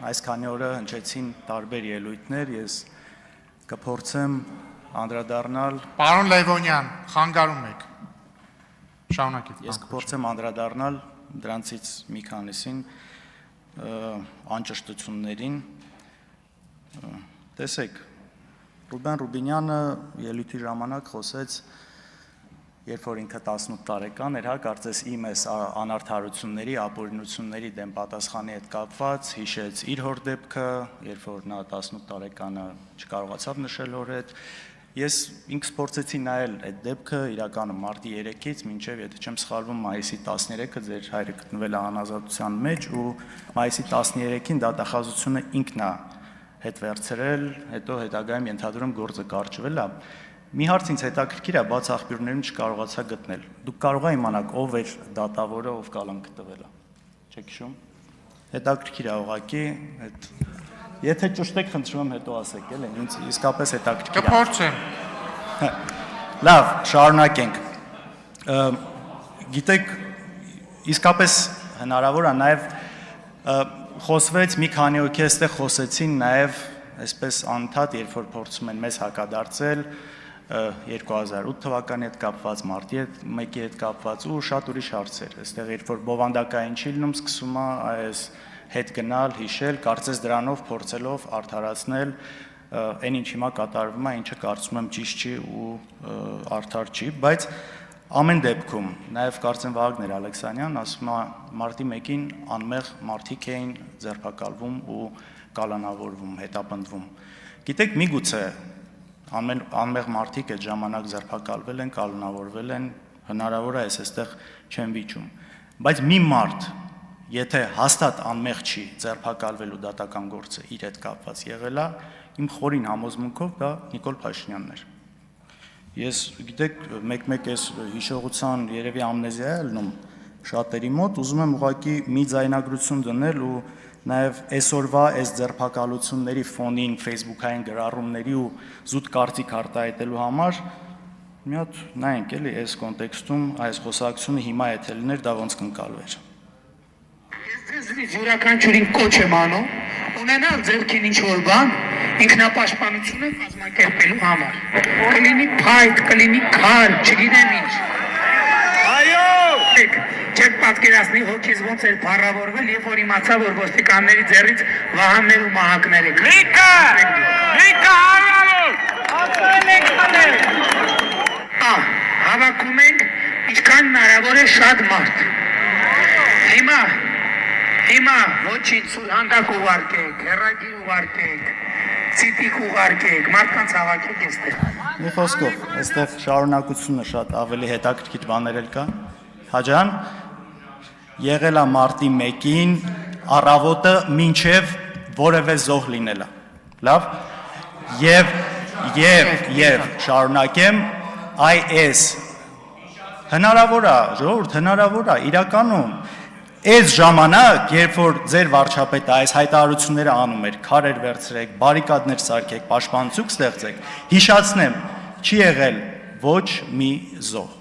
այս քանի օրը հնչեցին տարբեր ելույթներ, ես կփորձեմ անդրադառնալ Պարոն Լևոնյան, խանգարում եք։ Շարունակեք։ Ես կփորձեմ անդրադառնալ դրանցից մի քանիսին անճշտություններին։ Տեսեք, Ռուբեն Ռուբինյանը ելույթի ժամանակ խոսեց, երբ որ ինքը 18 տարեկան էր, կարծես իմ այս անարդարությունների, ապօրինությունների դեմ պատասխանի հետ կապված, հիշեց իր հոր դեպքը, երբ որ նա 18 տարեկանը չկարողացավ նշել հոր հետ։ Ես ինքս փորձեցի նայել այդ դեպքը իրականում մարտի 3-ից մինչև, եթե չեմ սխալվում, մայիսի 13-ը ձեր հայրը գտնվել է անազատության մեջ ու մայիսի 13-ին դատախազությունը ինքն է հետ վերցրել, հետո հետագայում ենթադրում գործը կարճվել է։ Մի հարց ինձ հետաքրքիր է, բաց աղբյուրներում չկարողացա գտնել։ Դուք կարող եք իմանալ ով էր դատավորը, ով կալանք տվել է։ Չեք հիշում։ Հետաքրքիր է ուղղակի, եթե ճշտ եք, խնդրում եմ հետո ասեք, էլի, ինձ իսկապես հետաքրքիր է։ Կփորձեմ։ Լավ, շարունակենք։ Գիտեք, իսկապես հնարավոր է նաև խոսվեց մի քանի հոգի այստեղ խոսեցին նաև այսպես անընդհատ, երբ որ փորձում են մեզ հակադարձել 2008 թվականի հետ կապված, մարտի 1-ի հետ կապված ու շատ ուրիշ հարցեր։ Այստեղ երբ որ բովանդակային չի լինում, սկսում է այս հետ գնալ, հիշել, կարծես դրանով փորձելով արդարացնել այն ինչ հիմա կատարվում է, ինչը կարծում եմ ճիշտ չի ու արդար չի, բայց ամեն դեպքում, նաև կարծեմ Վահագն Ալեքսանյան ասում է մարտի 1-ին անմեղ մարդիկ էին ձերբակալվում ու կալանավորվում, հետապնդվում։ Գիտեք, միգուցե անմեղ մարդիկ այդ ժամանակ ձերբակալվել են, կալանավորվել են, հնարավոր է ես այստեղ չեմ վիճում, բայց մի մարդ, եթե հաստատ անմեղ չի ձերբակալվելու դատական գործը իր հետ կապված եղել է, իմ խորին համոզմունքով դա Նիկոլ Փաշինյանն էր։ Ես գիտեք, մեկ-մեկ այս հիշողության երևի ամնեզիա է ելնում շատերի մոտ, ուզում եմ ուղղակի մի ձայնագրություն դնել ու նաև այսօրվա այս ձերբակալությունների ֆոնին Facebook-ային գրառումների ու զուտ կարծիք արտահայտելու համար մի հատ նայենք էլի այս կոնտեքստում այս խոսակցությունը հիմա եթե լիներ դա ոնց կընկալվեր։ Ես ձեզ յուրաքանչյուրին կոչ եմ անում, ունենալ ձեռքին ինչ-որ բան, ինքնապաշտպանությունը կազմակերպելու համար։ Կլինի փայտ, կլինի քար, չգիտեմ ինչ։ Այո! Չեք պատկերացնի հոգիս ոնց էր փառավորվել, երբ որ իմացա, որ ոստիկանների ձեռից վահաններ ու մահակներ եք։ Լիքը հարյալով! Ասում եք անել։ Հավաքում ենք, ինչքան հնարավոր է շատ մարդ։ Հիմա ոչինչ սուրհանդակ ուղարկեք, հեռագիր ուղարկեք, ցիտիկ ուղարկեք, մարդկանց հավաքեք այստեղ։ Մի խոսքով, այստեղ շարունակությունը շատ ավելի հետաքրքիր բաներ էլ կա։ Հաջան, եղել է մարտի 1-ին, առավոտը մինչև որևէ զոհ լինելա։ Լավ։ Եվ շարունակեմ, այս հնարավոր է, ժողովուրդ, հնարավոր է, իրականում այս ժամանակ, երբ որ ձեր վարչապետը այս հայտարարությունները անում էր, քարեր վերցրեք, բարիկադներ սարքեք, պաշտպանություն ստեղծեք, հիշացնեմ, չի եղել ոչ մի զոհ։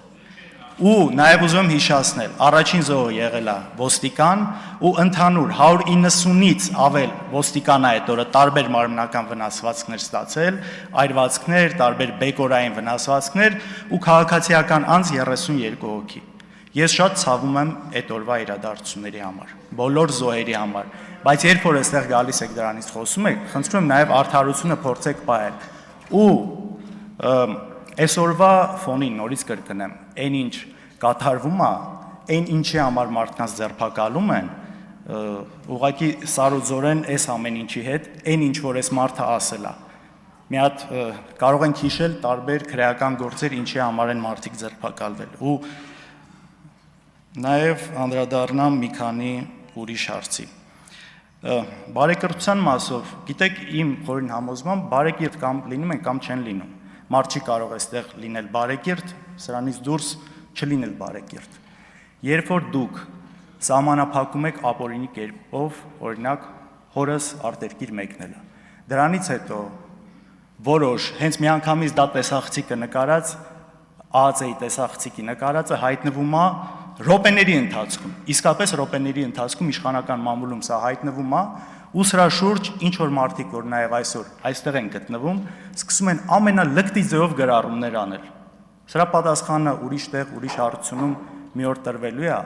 Ու նաև ուզում եմ հիշացնել, առաջին զոհը եղել է ոստիկան ու ընդհանուր 190-ից ավել ոստիկան այդ օրը տարբեր մարմնական վնասվածքներ ստացել, այրվածքներ, տարբեր բեկորային վնասվածքներ ու քաղաքացիական անձ 32 հոգի։ Ես շատ ցավում եմ այդ օրվա իրադարձությունների համար, բոլոր զոհերի համար, բայց երբ որ այստեղ գալիս եք դրանից խոսում եք, խնդրում եմ նաև արդարությունը փորձեք պահել։ Ու այսօրվա ֆոնին նորից կրկնեմ, այն ինչ կատարվում է, այն ինչի համար մարդկանց ձերբակալում են, ուղղակի սարոձորեն այս ամեն ինչի հետ, այն ինչ որ այս մարդը ասել է։ Մի հատ կարող ենք հիշել տարբեր քրեական գործեր, ինչի համար են մարդիկ ձերբակալվել։ Ու նաև անդրադառնամ մի քանի ուրիշ հարցի։ Բարեկրթության մասով, գիտեք, իմ խորին համոզմամբ բարեկիրթ կամ լինում են կամ չեն լինում։ Մարդ չի կարող այստեղ լինել բարեկիրթ, սրանից դուրս չլինել բարեկիրթ։ Երբ որ դուք սահմանափակում եք ապօրինի կերպով, օրինակ հորս արտերկիր մեկնելը, դրանից հետո որոշ հենց միանգամից դա տեսախցիկը նկարած, ԱԱՑ-ի տեսախցիկի նկարածը հայտնվում է րոպեների ընթացքում, իսկապես րոպեների ընթացքում իշխանական մամուլում սա հայտնվում է ու սրա շուրջ ինչ որ մարդիկ, որ նաև այսօր այստեղ են գտնվում, սկսում են ամենալկտի ձևով գրառումներ անել։ Սրա պատասխանը ուրիշ տեղ, ուրիշ հարցությունում մի օր տրվելու է,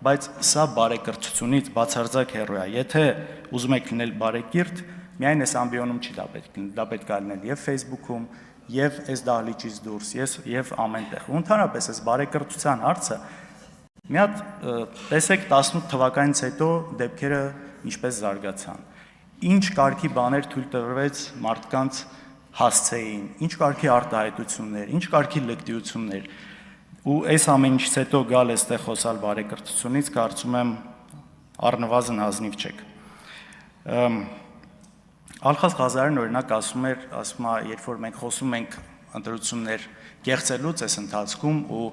բայց սա բարեկրթությունից բացարձակ հեռու է։ Եթե ուզում եք լինել բարեկիրթ, միայն այս ամբիոնում չի դա պետք լինել, դա պետք է լինել եւ Facebook-ում, եւ այս դահլիճից դուրս, եւ ամենտեղ։ Ու ընդհանրապես այս բարեկրթության հարցը մի հատ տեսեք 18 թվականից հետո դեպքերը ինչպես զարգացան։ Ինչ կարգի բաներ թույլ տրվեց մարդկանց հասցեին, ինչ կարգի արտահայտություններ, ինչ կարգի լկտիություններ։ Ու այս ամեն ինչից հետո գալ այստեղ խոսալ բարեկրթությունից, կարծում եմ առնվազն ազնիվ չեք։ Ալխազ Ղազարեն օրինակ ասում է, երբ որ մենք խոսում ենք ընտրություններ կեղծելուց այս ընթացքում ու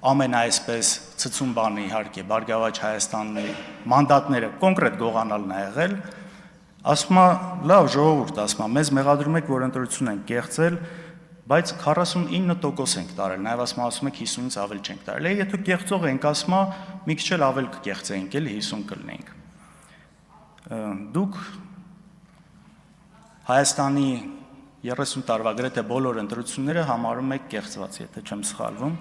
ամենայսպես ցցում բանը իհարկե Բարգավաճ Հայաստանի մանդատները կոնկրետ գողանալն է եղել, ասում է, լավ ժողովուրդ, ասում է, մեզ մեղադրում եք, որ ընտրություն ենք կեղծել, բայց 49% ենք տարել, նաև ասում եք 50-ից ավել չենք տարել։ Եթե կեղծող ենք, ասում է, մի քիչ էլ ավել կկեղծեինք, էլի 50 կլինենք։ Դուք Հայաստանի 30 տարվա գրեթե բոլոր ընտրությունները համարում եք կեղծված, եթե չեմ սխալվում։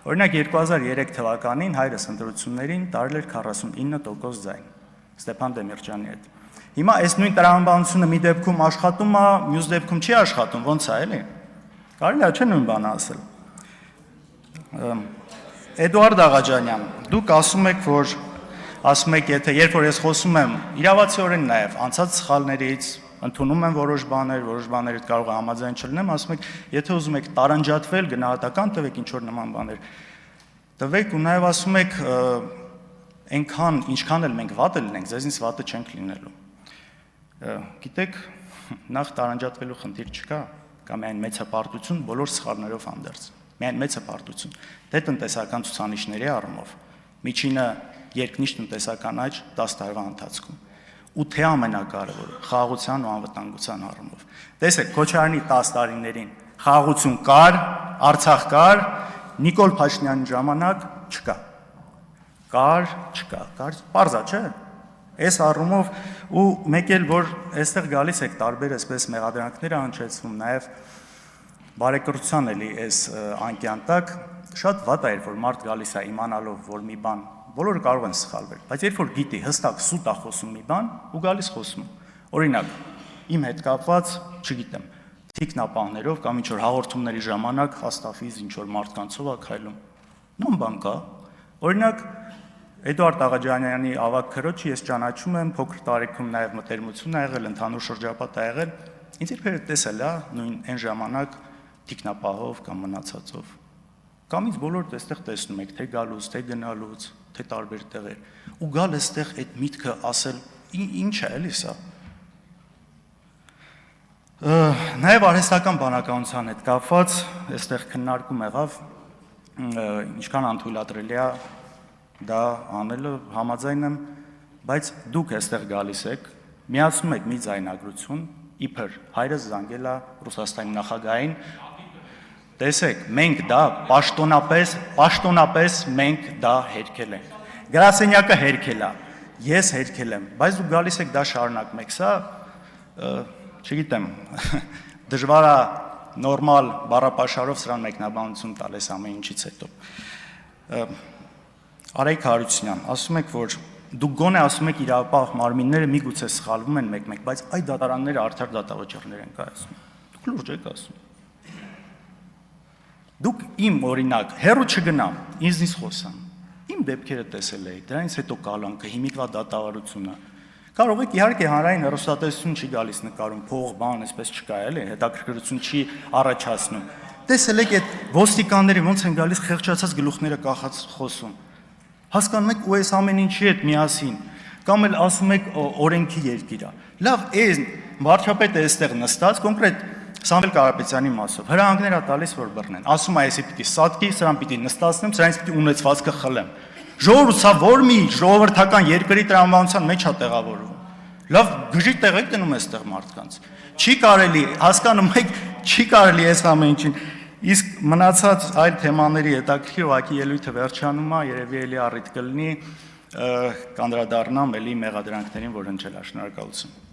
Օրինակ 2003 թվականին հայրս ընտրություններին տարել էր 49% ձայն Ստեփան Դեմիրճյանի հետ։ Հիմա այս նույն տրամաբանությունը մի դեպքում աշխատում է, մյուս դեպքում չի աշխատում, ո՞նց է, էլի։ Կարելի է չէ նույն բանը ասել։ Էդուարդ Աղաջանյան, դուք ասում եք, եթե երբ որ ես խոսում եմ իրավացիորեն նաև անցած սխալներից, ընդունում եմ որոշ բաներ կարող է համաձայն չլինեմ, ասում եք, եթե ուզում եք տարանջատվել, գնահատական տվեք ինչ որ նման բաներ։ Տվեք ու նաև ասում եք, այնքան ինչքան էլ մենք վատը լինենք, ձեզնից վատը չենք լինելու։ Գիտեք, նախ տարանջատվելու խնդիր չկա, կա միայն մեծ հպարտություն բոլոր սխալներով հանդերձ։ Միայն մեծ հպարտություն։ Դե տնտեսական ցուցանիշների առումով միջինը երկնիշ տնտեսական աճ 10 տարվա ընթացքում։ Ու թե ամենակարևորը խաղաղության ու անվտանգության առումով։ Տեսեք, Քոչարյանի 10 տարիներին խաղաղություն կար, Արցախ կար, Նիկոլ Փաշինյանի ժամանակ չկա։ Չկա, պարզ է, չէ՞։ Այս առումով ու մեկ էլ որ այստեղ գալիս եք տարբեր այսպես մեղադրանքներ հնչեցվում, նաև բարեկրթության էլի այս անկյան տակ շատ վատ է, որ մարդ գալիս է իմանալով, որ մի բան բոլորը կարող են սխալվել, բայց երբ որ գիտի հստակ սուտ է խոսում մի բան ու գալիս խոսում։ Օրինակ, իմ հետ կապված, չգիտեմ, թիկնապահներով կամ ինչ որ հաղորդումների ժամանակ հաստավից ինչ որ մարդկանցով է քայլում։ Նույն բան կա։ Օրինակ, Էդուարդ Աղաջանյանի ավագ քրոջը ես ճանաչում եմ, փոքր տարիքում նաև մտերմություն ա եղել, ընդհանուր շրջապատ ա եղել։ Ինձ երբևէ տեսել է նույն այն ժամանակ թիկնապահով կամ մնացածով։ Կամ ինձ բոլորը այստեղ տեսնում եք, թե գալուց, թե գնալուց, թե տարբեր տեղեր։ Ու գալ այստեղ այդ միտքը ասել, ինչ է էլի սա։ Նաև արհեստական բանականության հետ կապված այստեղ քննարկում եղավ, ինչքան անթույլատրելի է դա անելը, համաձայն եմ, բայց դուք այստեղ գալիս եք, միացնում եք մի ձայնագրություն, իբր հայրս զանգել է Ռուսաստանի նախագահային, տեսեք, մենք դա պաշտոնապես մենք դա հերքել ենք, գրասենյակը հերքել է, ես հերքել եմ, բայց դուք գալիս եք դա շարունակում եք, սա, չգիտեմ, դժվար է նորմալ բառապաշարով սրան մեկնաբանություն տալ այս ամեն ինչից հետո։ Արայք Հարությունյան, ասում եք, որ դուք գոնե ասում եք իրավապահ մարմինները միգուցե սխալվում են մեկ-մեկ, բայց այդ դատարանները արդար դատավճիռներ են կայացնում։ Դուք լուրջ եք ասում։ Դուք իմ օրինակ, հեռու չգնամ, ինձնից խոսամ։ Իմ դեպքերը տեսել էի, դրանից հետո կալանքը, հիմիկվա դատավարությունը։ Կարող եք իհարկե հանրային հեռուստատեսություն չի գալիս նկարում, փող, բան, այսպես չկա, էլի, հետաքրքրություն չի առաջացնում։ Տեսել եք այդ ոստիկանները ոնց են գալիս խեղճացած գլուխները կախած խոսում։ Հասկանում եք ու այս ամեն ինչի հետ միասին, կամ էլ ասում եք օրենքի երկիր է։ Լավ, այս վարչապետը այստեղ նստած, կոնկրետ Սամվել Կարապետյանի մասով, հրահանգներ է տալիս, որ բռնեն։ Ասում է, այսի պիտի սատկի, սրան պիտի նստացնեմ, սրանից պիտի ունեցվածքը խլեմ։ Ժողովուրդ, սա որ մի ժողովրդական երկրի տրամաբանության մեջ է տեղավորվում։ Լավ, գժի տեղ եք դնում այստեղ մարդկանց։ Չի կարելի, հասկանում եք, չի կարելի այս ամեն ինչին։ Իսկ մնացած այլ թեմաների հետաքրքիր ուղղակի ելույթը վերջանում է, երևի էլի առիթ կլինի կանդրադառնամ էլի մեղադրանքներին, որ հնչել է, շնորհակալություն։